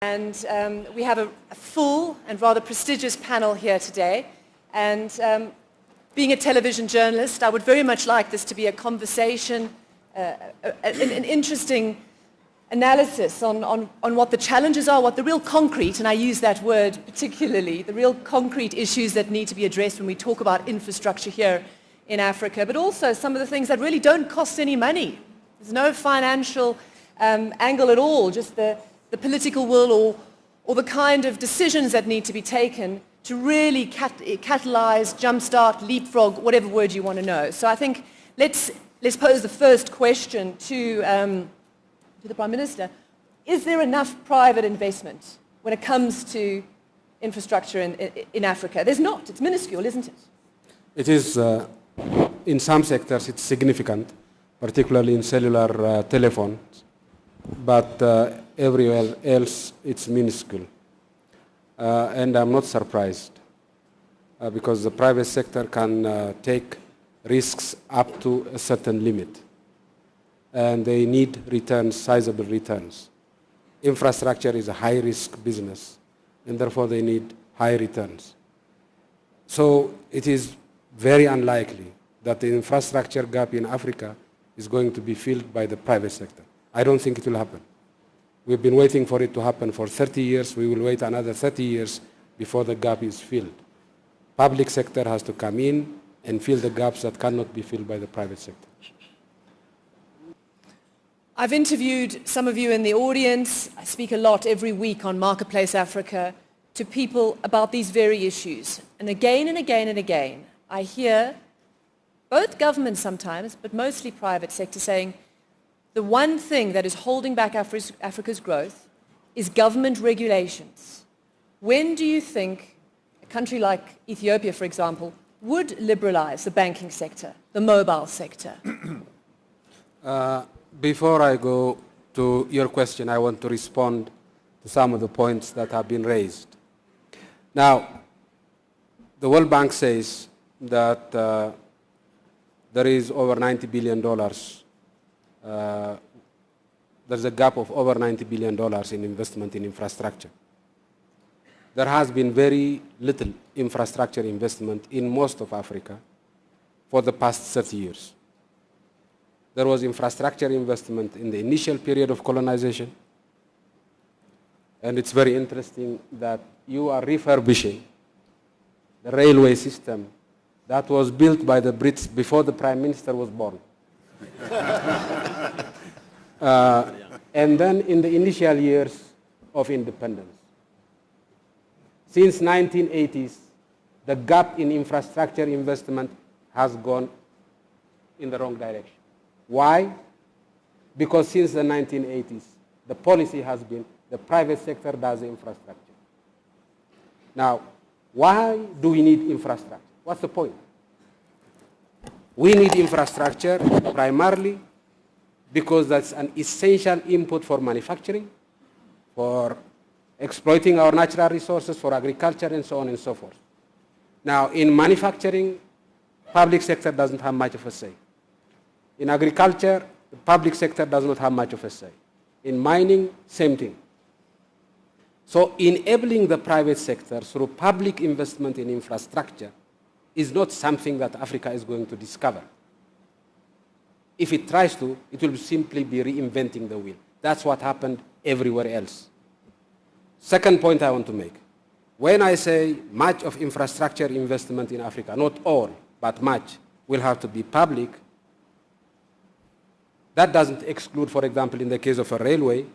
And we have a full and rather prestigious panel here today. And being a television journalist, I would very much like this to be a conversation, an interesting analysis on what the challenges are, what the real concrete, and I use that word particularly, the real concrete issues that need to be addressed when we talk about infrastructure here in Africa, but also some of the things that really don't cost any money. There's no financial angle at all, just the political will or the kind of decisions that need to be taken to really catalyze, jumpstart, leapfrog, whatever word you want to know. So I think let's pose the first question to the Prime Minister. Is there enough private investment when it comes to infrastructure in Africa? There's not. It's minuscule, isn't it? It is. In some sectors, it's significant, particularly in cellular telephones. But everywhere else, it's minuscule. And I'm not surprised because the private sector can take risks up to a certain limit. And they need returns, sizable returns. Infrastructure is a high-risk business, and therefore they need high returns. So it is very unlikely that the infrastructure gap in Africa is going to be filled by the private sector. I don't think it will happen. We've been waiting for it to happen for 30 years. We will wait another 30 years before the gap is filled. Public sector has to come in and fill the gaps that cannot be filled by the private sector. I've interviewed some of you in the audience. I speak a lot every week on Marketplace Africa to people about these very issues. And again and again and again, I hear both governments sometimes, but mostly private sector saying, the one thing that is holding back Africa's growth is government regulations. When do you think a country like Ethiopia, for example, would liberalize the banking sector, the mobile sector? Before I go to your question, I want to respond to some of the points that have been raised. Now, the World Bank says that there is over $90 billion. There's a gap of over $90 billion in investment in infrastructure. There has been very little infrastructure investment in most of Africa for the past 30 years. There was infrastructure investment in the initial period of colonization. And it's very interesting that you are refurbishing the railway system that was built by the Brits before the Prime Minister was born. And then in the initial years of independence. Since 1980s, the gap in infrastructure investment has gone in the wrong direction. Why? Because since the 1980s, the policy has been the private sector does the infrastructure. Now, why do we need infrastructure? What's the point? We need infrastructure primarily because that's an essential input for manufacturing, for exploiting our natural resources, for agriculture, and so on and so forth. Now, in manufacturing, public sector doesn't have much of a say. In agriculture, the public sector does not have much of a say. In mining, same thing. So enabling the private sector through public investment in infrastructure is not something that Africa is going to discover. If it tries to, it will simply be reinventing the wheel. That's what happened everywhere else. Second point I want to make. When I say much of infrastructure investment in Africa, not all, but much, will have to be public, that doesn't exclude, for example, in the case of a railway,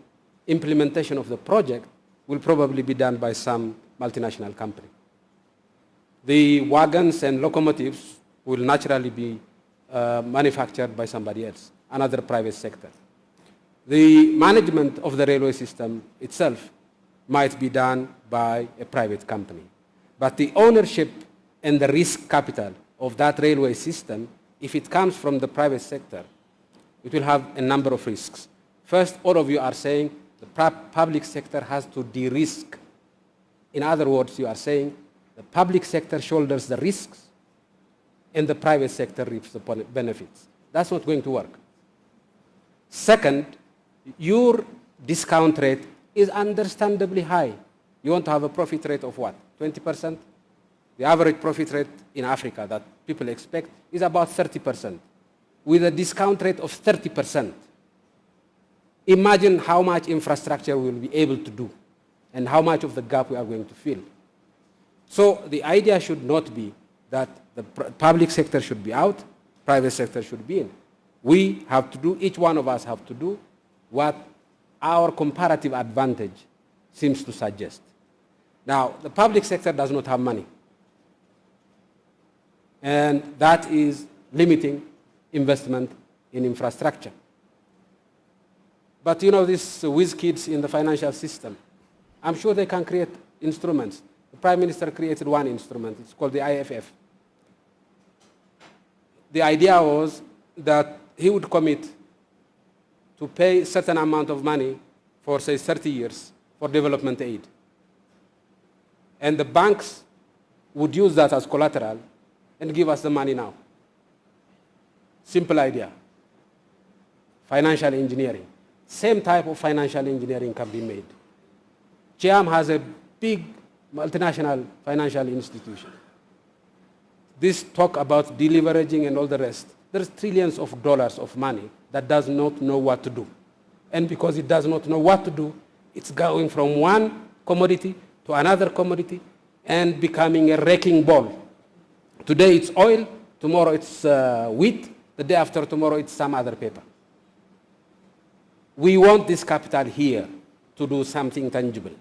implementation of the project will probably be done by some multinational company. The wagons and locomotives will naturally be manufactured by somebody else, another private sector. The management of the railway system itself might be done by a private company. But the ownership and the risk capital of that railway system, if it comes from the private sector, it will have a number of risks. First, all of you are saying the public sector has to de-risk. In other words, you are saying the public sector shoulders the risks and the private sector reaps the benefits. That's not going to work. Second, your discount rate is understandably high. You want to have a profit rate of what, 20%? The average profit rate in Africa that people expect is about 30%, with a discount rate of 30%. Imagine how much infrastructure we will be able to do and how much of the gap we are going to fill. So the idea should not be that the public sector should be out, private sector should be in. We have to do, each one of us have to do what our comparative advantage seems to suggest. Now, the public sector does not have money. And that is limiting investment in infrastructure. But you know, these whiz kids in the financial system, I'm sure they can create instruments. The Prime Minister created one instrument. It's called the IFF. The idea was that he would commit to pay a certain amount of money for, say, 30 years for development aid. And the banks would use that as collateral and give us the money now. Simple idea. Financial engineering. Same type of financial engineering can be made. GM has a big multinational financial institution. This talk about deleveraging and all the rest, there's trillions of dollars of money that does not know what to do. And because it does not know what to do, it's going from one commodity to another commodity and becoming a wrecking ball. Today it's oil, tomorrow it's wheat, the day after tomorrow it's some other paper. We want this capital here to do something tangible.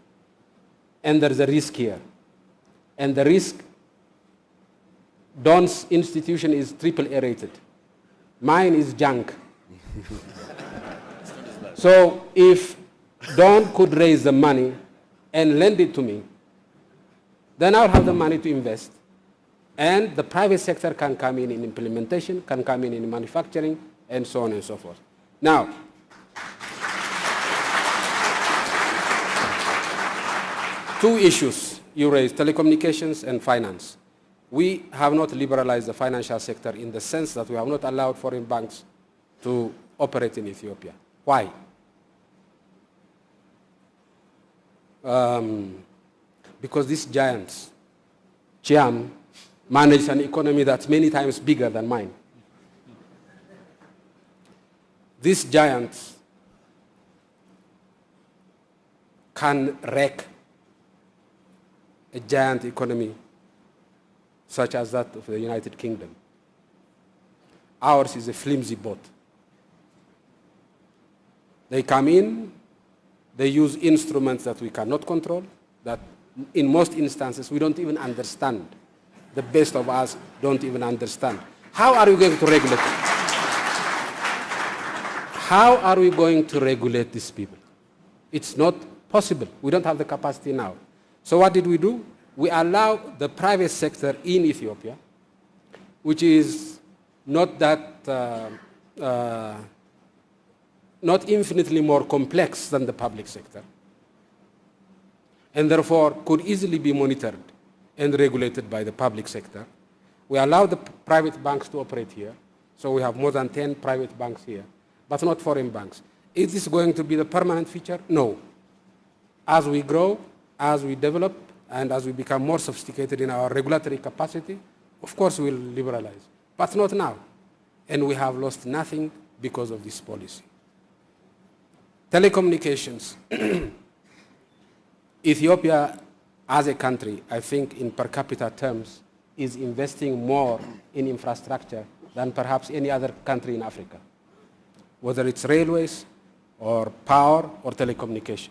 And there's a risk here. And the risk, Don's institution is AAA rated. Mine is junk. So if Don could raise the money and lend it to me, then I'll have the money to invest. And the private sector can come in implementation, can come in manufacturing, and so on and so forth. Now, two issues you raised, telecommunications and finance. We have not liberalized the financial sector in the sense that we have not allowed foreign banks to operate in Ethiopia. Why? Because these giants, Chiam, manage an economy that's many times bigger than mine. These giants can wreck a giant economy such as that of the United Kingdom. Ours is a flimsy boat. They come in, they use instruments that we cannot control, that in most instances we don't even understand. The best of us don't even understand. How are we going to regulate it? How are we going to regulate these people? It's not possible. We don't have the capacity now. So what did we do? We allow the private sector in Ethiopia, which is not that, not infinitely more complex than the public sector, and therefore could easily be monitored and regulated by the public sector. We allow the private banks to operate here, so we have more than 10 private banks here, but not foreign banks. Is this going to be the permanent feature? No. As we grow, as we develop, and as we become more sophisticated in our regulatory capacity, of course we'll liberalize, but not now. And we have lost nothing because of this policy. Telecommunications. Ethiopia, as a country, I think in per capita terms, is investing more in infrastructure than perhaps any other country in Africa, whether it's railways or power or telecommunication.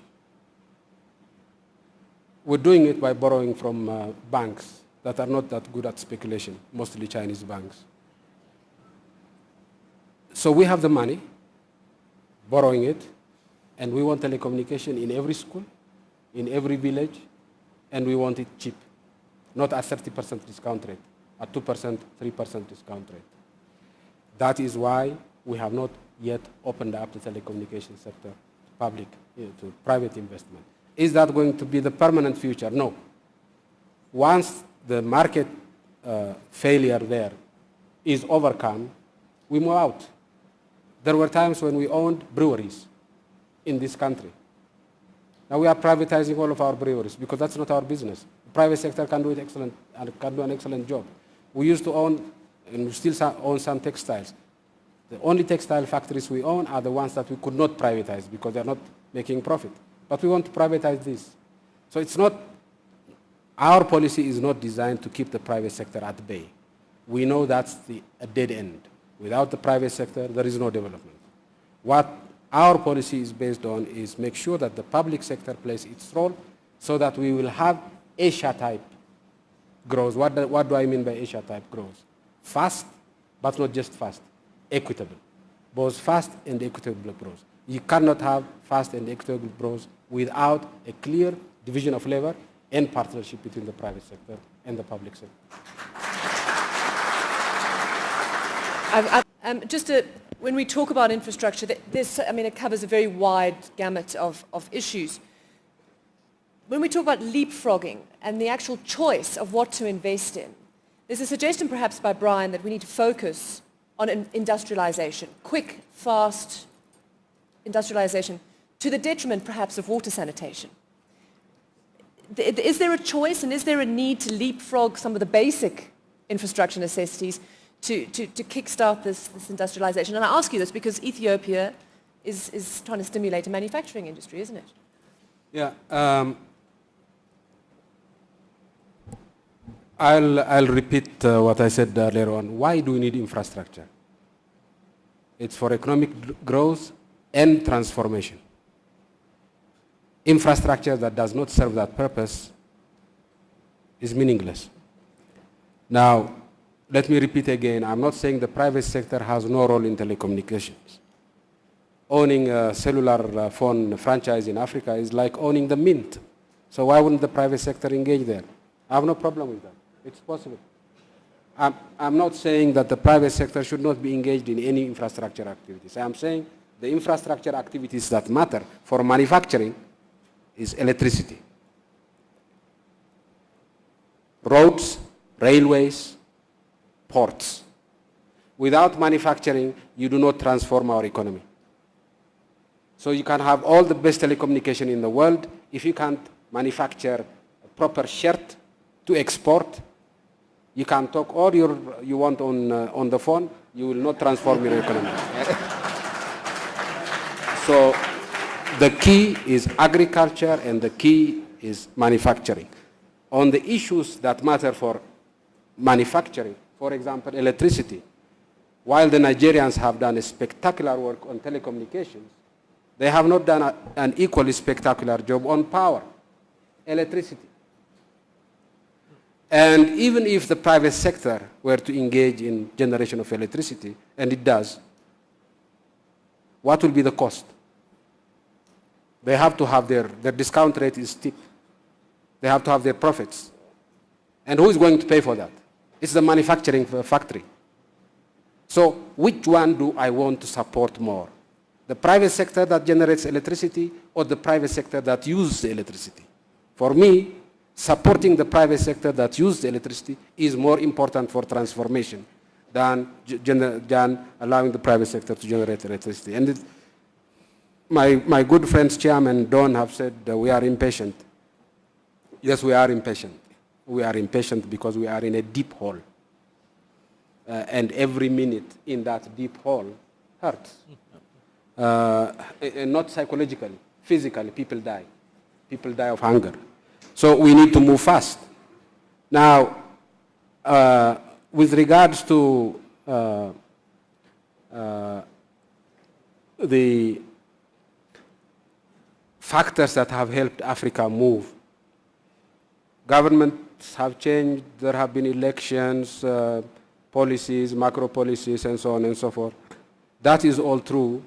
We're doing it by borrowing from banks that are not that good at speculation, mostly Chinese banks. So we have the money, borrowing it, and we want telecommunication in every school, in every village, and we want it cheap, not at 30% discount rate, at 2%, 3% discount rate. That is why we have not yet opened up the telecommunications sector to private investment. Is that going to be the permanent future? No. Once the market failure there is overcome, we move out. There were times when we owned breweries in this country. Now we are privatizing all of our breweries because that's not our business. The private sector can do it excellent and can do an excellent job. We used to own, and we still own some textiles. The only textile factories we own are the ones that we could not privatize because they're not making profit. But we want to privatize this. So it's not, our policy is not designed to keep the private sector at bay. We know that's a dead end. Without the private sector, there is no development. What our policy is based on is make sure that the public sector plays its role so that we will have Asia-type growth. What do I mean by Asia-type growth? Fast, but not just fast, equitable. Both fast and equitable growth. You cannot have fast and equitable growth without a clear division of labor and partnership between the private sector and the public sector. When we talk about infrastructure, it covers a very wide gamut of issues. When we talk about leapfrogging and the actual choice of what to invest in, there's a suggestion perhaps by Brian that we need to focus on industrialization, quick, fast industrialization, to the detriment perhaps of water sanitation. Is there a choice and is there a need to leapfrog some of the basic infrastructure necessities to kickstart this industrialization? And I ask you this because Ethiopia is trying to stimulate a manufacturing industry, isn't it? Yeah. I'll repeat what I said earlier on. Why do we need infrastructure? It's for economic growth and transformation. Infrastructure that does not serve that purpose is meaningless. Now, let me repeat again, I'm not saying the private sector has no role in telecommunications. Owning a cellular phone franchise in Africa is like owning the mint. So why wouldn't the private sector engage there? I have no problem with that. It's possible. I'm not saying that the private sector should not be engaged in any infrastructure activities. I'm saying the infrastructure activities that matter for manufacturing is electricity. Roads, railways, ports. Without manufacturing, you do not transform our economy. So you can have all the best telecommunication in the world. If you can't manufacture a proper shirt to export, you can talk all you want on the phone, you will not transform your economy. So the key is agriculture and the key is manufacturing. On the issues that matter for manufacturing, for example, electricity, while the Nigerians have done a spectacular work on telecommunications, they have not done an equally spectacular job on power, electricity. And even if the private sector were to engage in generation of electricity, and it does, what will be the cost? They have to have their discount rate is steep. They have to have their profits. And who is going to pay for that? It's the manufacturing factory. So which one do I want to support more? The private sector that generates electricity or the private sector that uses electricity? For me, supporting the private sector that uses electricity is more important for transformation than allowing the private sector to generate electricity. And my good friends, Chairman Don, have said that we are impatient. Yes, we are impatient. We are impatient because we are in a deep hole. And every minute in that deep hole hurts. And not psychologically, physically, people die. People die of hunger. So we need to move fast. Now, with regards to the factors that have helped Africa move, governments have changed, there have been elections, policies, macro policies, and so on and so forth. That is all true,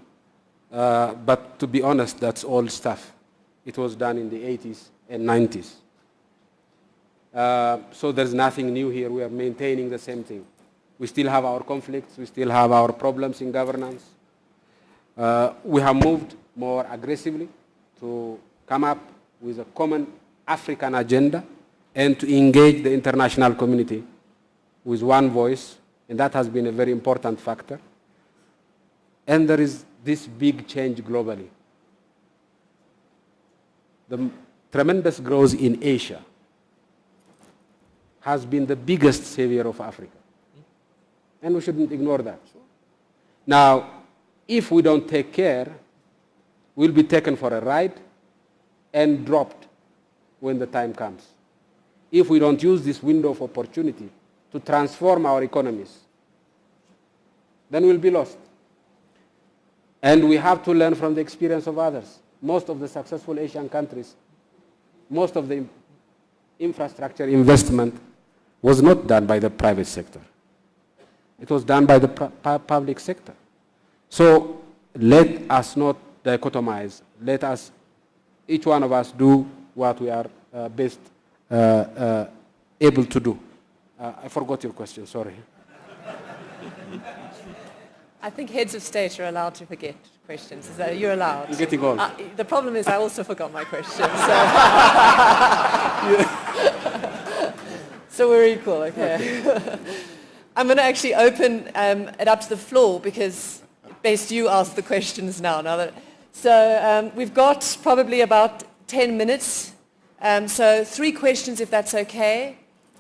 but to be honest, that's old stuff. It was done in the 80s and 90s. So there's nothing new here. We are maintaining the same thing. We still have our conflicts. We still have our problems in governance. We have moved more aggressively to come up with a common African agenda and to engage the international community with one voice, and that has been a very important factor. And there is this big change globally. the tremendous growth in Asia has been the biggest savior of Africa. And we shouldn't ignore that. Now, if we don't take care, we'll be taken for a ride and dropped when the time comes. If we don't use this window of opportunity to transform our economies, then we'll be lost. And we have to learn from the experience of others. Most of the successful Asian countries, most of the infrastructure investment was not done by the private sector. It was done by the public sector. So let us not dichotomize. Let us, each one of us, do what we are best able to do. I forgot your question, sorry. I think heads of state are allowed to forget questions. Is that, you're allowed. You're getting old. The problem is I also forgot my question. So we're equal, okay. I'm going to actually open it up to the floor because best you ask the questions now. So we've got probably about 10 minutes. So 3 questions if that's okay.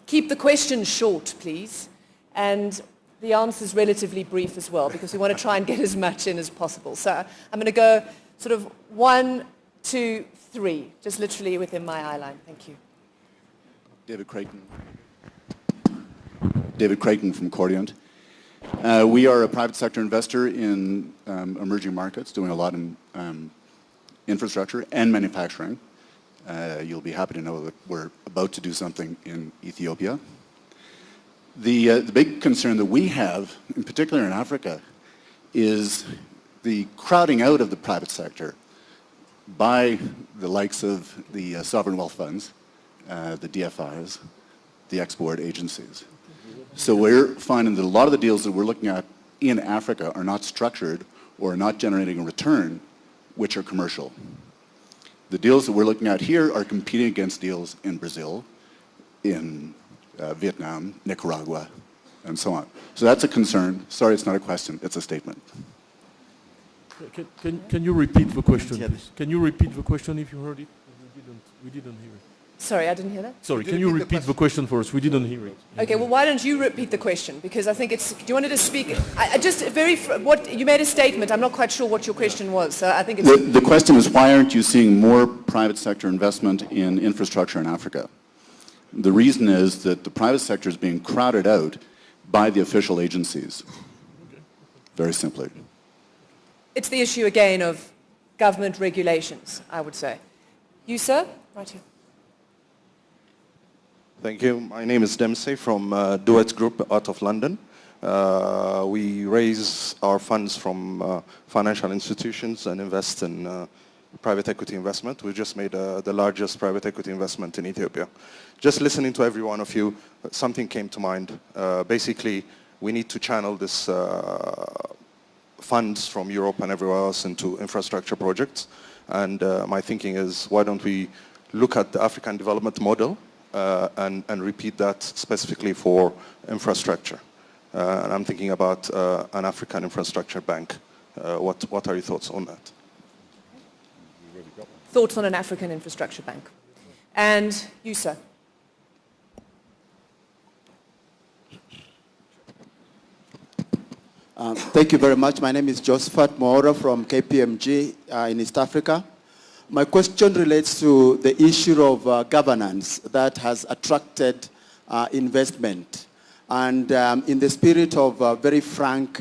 Keep the questions short, please. And the answer's relatively brief as well because we want to try and get as much in as possible. So I'm going to go sort of 1, 2, 3, just literally within my eye line. Thank you. David Creighton from Correspondent. We are a private sector investor in emerging markets, doing a lot in infrastructure and manufacturing. You'll be happy to know that we're about to do something in Ethiopia. The big concern that we have, in particular in Africa, is the crowding out of the private sector by the likes of the sovereign wealth funds, the DFIs, the export agencies. So we're finding that a lot of the deals that we're looking at in Africa are not structured or are not generating a return, which are commercial. The deals that we're looking at here are competing against deals in Brazil, in Vietnam, Nicaragua, and so on. So that's a concern. Sorry, it's not a question, it's a statement. Can you repeat the question, please? Can you repeat the question if you heard it? We didn't hear it. Sorry, I didn't hear that. Sorry, can you repeat the question for us? We didn't hear it. Okay, well, why don't you repeat the question? Because I think it's, do you want to just speak? You made a statement. I'm not quite sure what your question was. So I think it's... The question is, why aren't you seeing more private sector investment in infrastructure in Africa? The reason is that the private sector is being crowded out by the official agencies. Very simply. It's the issue again of government regulations, I would say. You, sir? Right here. Thank you. My name is Dempsey from Duet Group out of London. We raise our funds from financial institutions and invest in private equity investment. We just made the largest private equity investment in Ethiopia. Just listening to every one of you, something came to mind. Basically, we need to channel this funds from Europe and everywhere else into infrastructure projects. And my thinking is, why don't we look at the African development model and repeat that specifically for infrastructure. And I'm thinking about an African infrastructure bank. What are your thoughts on that? Thoughts on an African infrastructure bank. And you, sir? Thank you very much. My name is Josephat Moora from KPMG in East Africa. My question relates to the issue of governance that has attracted investment. And in the spirit of very frank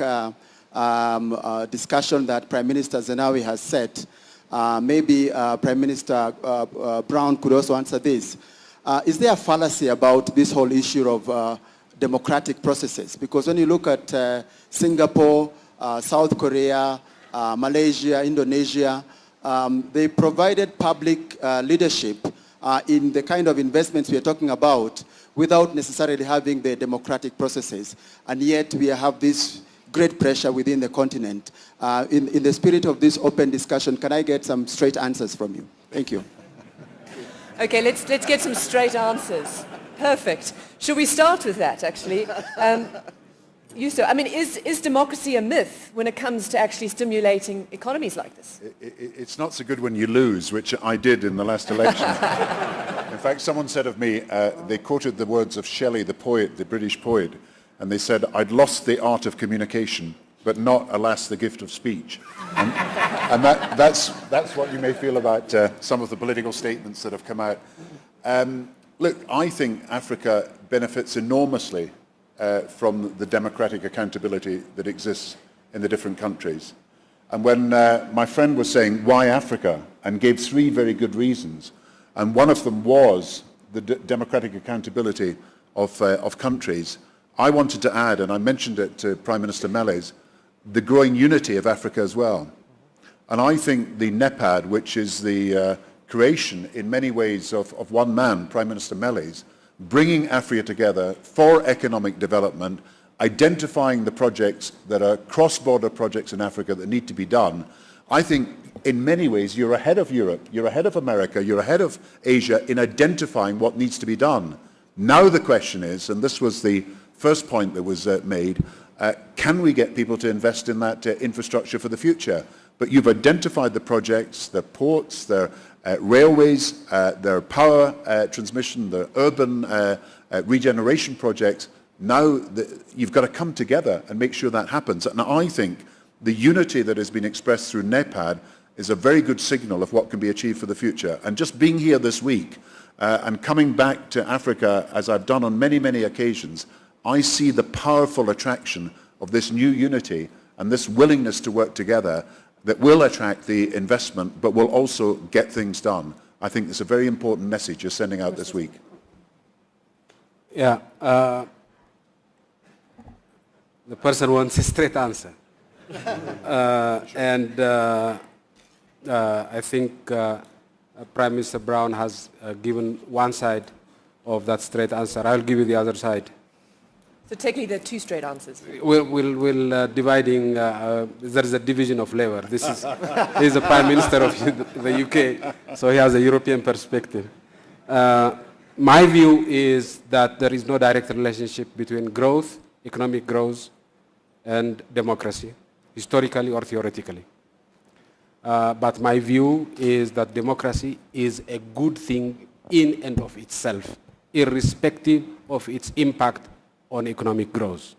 discussion that Prime Minister Zenawi has set, maybe Prime Minister Brown could also answer this. Is there a fallacy about this whole issue of democratic processes? Because when you look at Singapore, South Korea, Malaysia, Indonesia, they provided public leadership in the kind of investments we are talking about without necessarily having the democratic processes. And yet we have this great pressure within the continent. In the spirit of this open discussion, can I get some straight answers from you? Thank you. Okay, let's get some straight answers. Perfect. Should we start with that, actually? Yusuf, I mean, is democracy a myth when it comes to actually stimulating economies like this? It's not so good when you lose, which I did in the last election. In fact, someone said of me, they quoted the words of Shelley, the poet, the British poet, and they said, I'd lost the art of communication, but not, alas, the gift of speech. And that's what you may feel about some of the political statements that have come out. Look, I think Africa benefits enormously from the democratic accountability that exists in the different countries. And when my friend was saying, why Africa, and gave 3 very good reasons, and one of them was the democratic accountability of countries, I wanted to add, and I mentioned it to Prime Minister Meles, the growing unity of Africa as well. And I think the NEPAD, which is the creation in many ways of one man, Prime Minister Meles, bringing Africa together for economic development, identifying the projects that are cross-border projects in Africa that need to be done, I think in many ways you're ahead of Europe, you're ahead of America, you're ahead of Asia in identifying what needs to be done. Now the question is, and this was the first point that was made, can we get people to invest in that infrastructure for the future? But you've identified the projects, the ports, the railways, their power transmission, the urban regeneration projects. Now you've got to come together and make sure that happens. And I think the unity that has been expressed through NEPAD is a very good signal of what can be achieved for the future. And just being here this week and coming back to Africa, as I've done on many, many occasions, I see the powerful attraction of this new unity and this willingness to work together that will attract the investment, but will also get things done. I think it's a very important message you're sending out this week. Yeah, the person wants a straight answer. I think Prime Minister Brown has given one side of that straight answer. I'll give you the other side. So technically there are 2 straight answers. We'll dividing, there's a division of labor. He's the Prime Minister of the UK, so he has a European perspective. My view is that there is no direct relationship between growth, economic growth, and democracy, historically or theoretically. But my view is that democracy is a good thing in and of itself, irrespective of its impact on economic growth.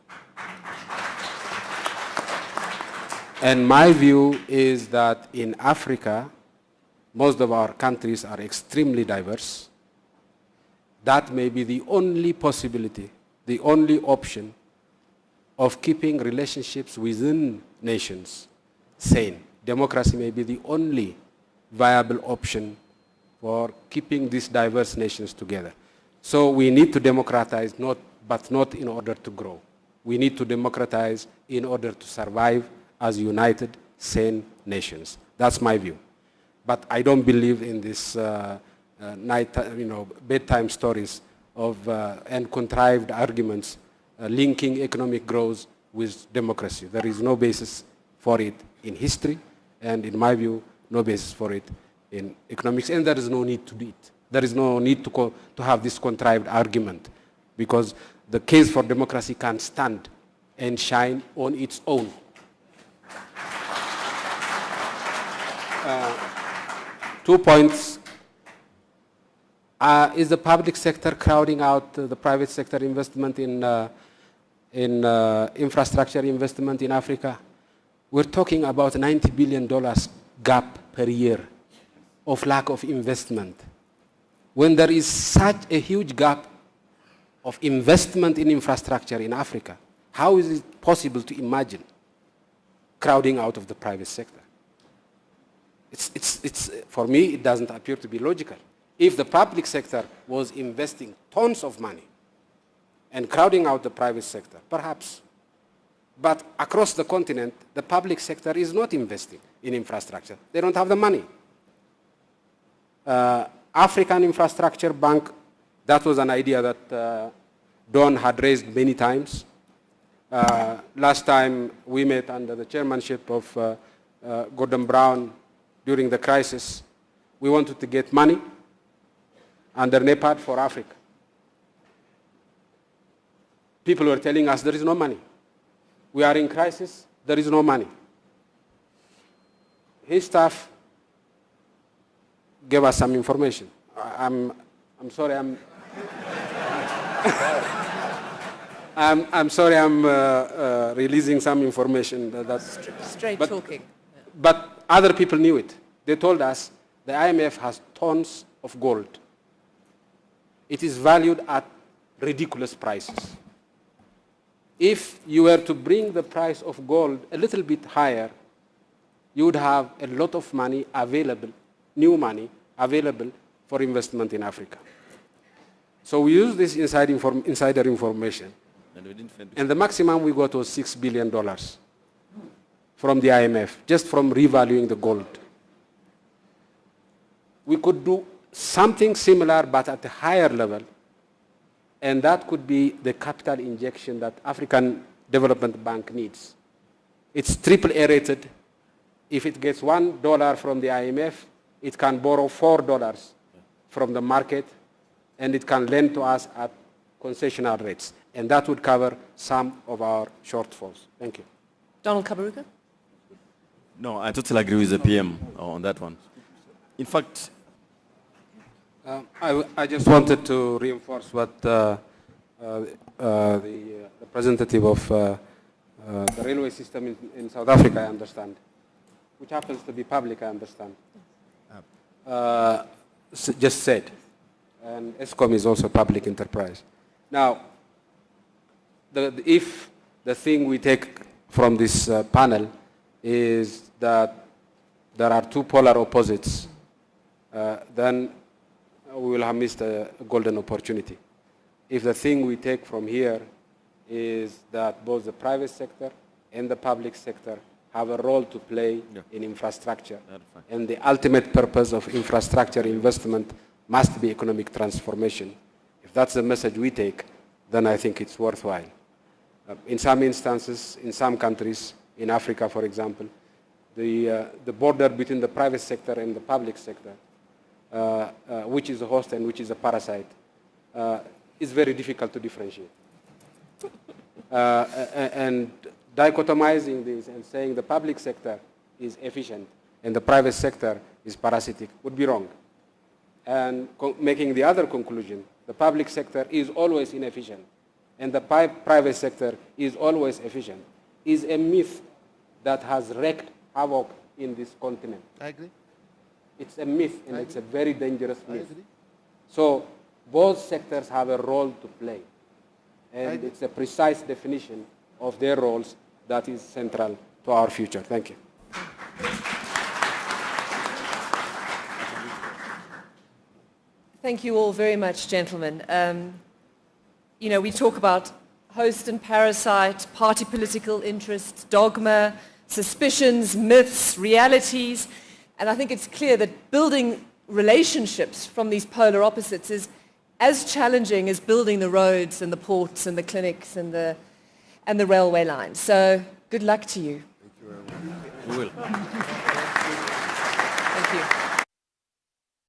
And my view is that in Africa, most of our countries are extremely diverse. That may be the only possibility, the only option of keeping relationships within nations sane. Democracy may be the only viable option for keeping these diverse nations together. So we need to democratize, but not in order to grow. We need to democratize in order to survive as united, sane nations. That's my view. But I don't believe in this bedtime stories of and contrived arguments linking economic growth with democracy. There is no basis for it in history, and in my view, no basis for it in economics, and there is no need to do it. There is no need to have this contrived argument, because the case for democracy can stand and shine on its own. Two points. Is the public sector crowding out the private sector investment in infrastructure investment in Africa? We're talking about $90 billion gap per year of lack of investment. When there is such a huge gap of investment in infrastructure in Africa, how is it possible to imagine crowding out of the private sector? For me, it doesn't appear to be logical. If the public sector was investing tons of money and crowding out the private sector, perhaps. But across the continent, the public sector is not investing in infrastructure. They don't have the money. African Infrastructure Bank, that was an idea that Don had raised many times. Last time we met under the chairmanship of Gordon Brown during the crisis, we wanted to get money under NEPAD for Africa. People were telling us there is no money. We are in crisis. There is no money. His staff gave us some information. I'm sorry. I'm sorry. I'm releasing some information. That's straight talking. But other people knew it. They told us the IMF has tons of gold. It is valued at ridiculous prices. If you were to bring the price of gold a little bit higher, you would have a lot of money available, new money available for investment in Africa. So we use this insider information, and the maximum we got was $6 billion from the IMF, just from revaluing the gold. We could do something similar, but at a higher level, and that could be the capital injection that African Development Bank needs. It's AAA rated. If it gets $1 from the IMF, it can borrow $4 from the market, and it can lend to us at concessional rates. And that would cover some of our shortfalls. Thank you. Donald Kabaruka? No, I totally agree with the PM on that one. In fact, I just wanted to reinforce what the representative of the railway system in South Africa, I understand, which happens to be public, I understand, just said. And ESCOM is also a public enterprise. Now, if the thing we take from this panel is that there are two polar opposites, then we will have missed a golden opportunity. If the thing we take from here is that both the private sector and the public sector have a role to play in infrastructure, and the ultimate purpose of infrastructure investment must be economic transformation. If that's the message we take, then I think it's worthwhile. In some instances, in some countries, in Africa, for example, the border between the private sector and the public sector, which is a host and which is a parasite, is very difficult to differentiate. And dichotomizing this and saying the public sector is efficient and the private sector is parasitic would be wrong. And making the other conclusion, the public sector is always inefficient and the private sector is always efficient, is a myth that has wreaked havoc in this continent. I agree. It's a myth, and it's a very dangerous myth. So both sectors have a role to play, and it's a precise definition of their roles that is central to our future. Thank you. Thank you all very much, gentlemen. You know, we talk about host and parasite, party political interests, dogma, suspicions, myths, realities, and I think it's clear that building relationships from these polar opposites is as challenging as building the roads and the ports and the clinics and the railway lines. So good luck to you. thank you very much. We will.